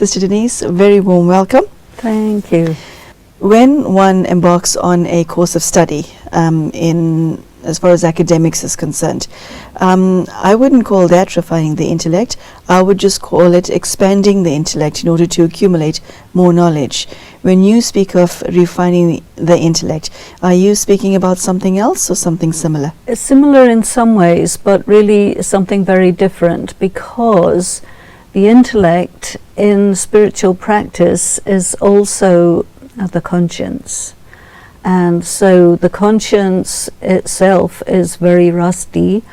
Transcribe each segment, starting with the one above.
Sister Denise, a very warm welcome. Thank you. When one embarks on a course of study, as far as academics is concerned, I wouldn't call that refining the intellect. I would just call it expanding the intellect in order to accumulate more knowledge. When you speak of refining the intellect, are you speaking about something else or something similar? It's similar in some ways, but really something very different, because the intellect in spiritual practice is also the conscience. And so the conscience itself is very rusty,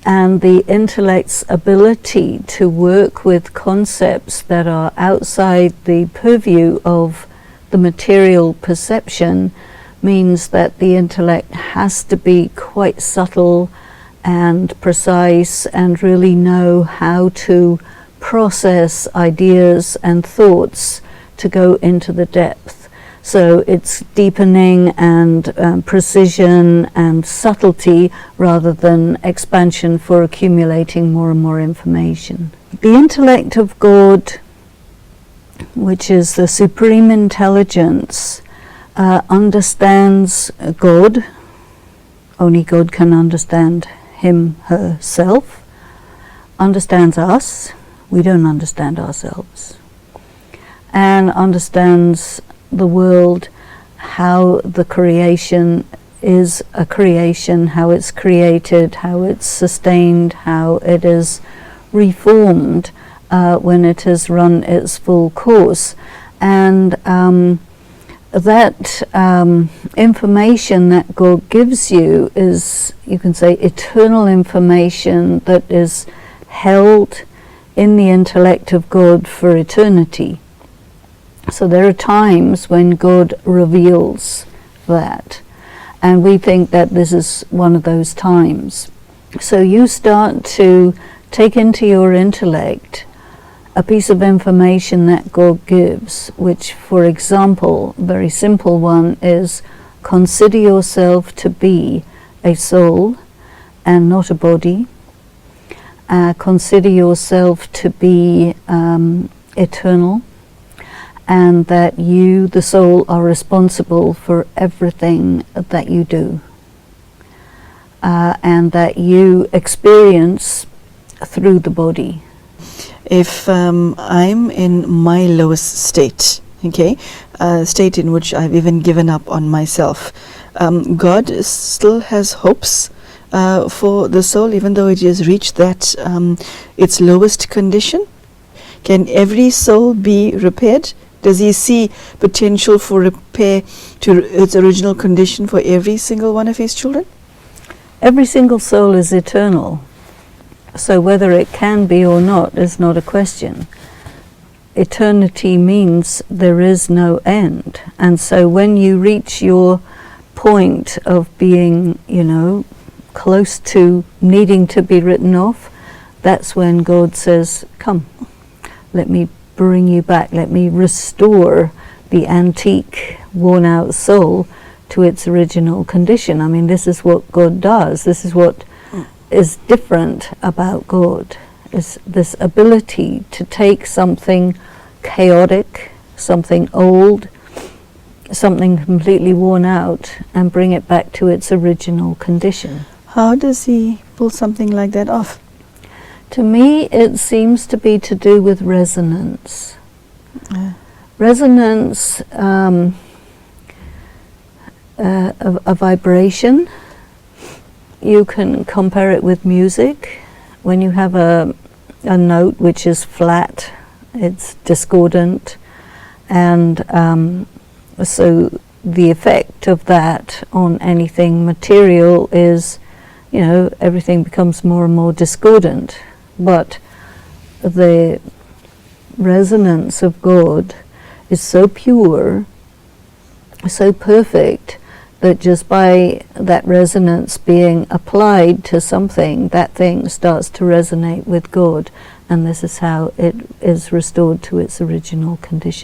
and the intellect's ability to work with concepts that are outside the purview of the material perception means that the intellect has to be quite subtle and precise and really know how to process ideas and thoughts to go into the depth. So it's deepening and precision and subtlety rather than expansion for accumulating more and more information. The intellect of God, which is the supreme intelligence, understands God. Only God can understand him, herself. Understands us. We don't understand ourselves. And understands the world, how the creation is a creation, how it's created, how it's sustained, how it is reformed when it has run its full course. And that information that God gives you is, you can say, eternal information that is held in the intellect of God for eternity. So there are times when God reveals that, and we think that this is one of those times. So you start to take into your intellect a piece of information that God gives, which, for example, a very simple one is, consider yourself to be a soul and not a body. Consider yourself to be eternal, and that you, the soul, are responsible for everything that you do, and that you experience through the body. If I'm in my lowest state, state in which I've even given up on myself, God still has hopes for the soul, even though it has reached that its lowest condition. Can every soul be repaired? Does he see potential for repair to its original condition for every single one of his children? Every single soul is eternal. So whether it can be or not is not a question. Eternity means there is no end. And so when you reach your point of being, close to needing to be written off, that's when God says, come, let me bring you back, let me restore the antique, worn-out soul to its original condition. I mean, this is what God does. This is what is different about God, is this ability to take something chaotic, something old, something completely worn out, and bring it back to its original condition. How does he pull something like that off? To me, it seems to be to do with resonance. Resonance, a vibration. You can compare it with music. When you have a note which is flat, it's discordant, and so the effect of that on anything material is, everything becomes more and more discordant. But the resonance of God is so pure, so perfect, that just by that resonance being applied to something, that thing starts to resonate with God, and this is how it is restored to its original condition.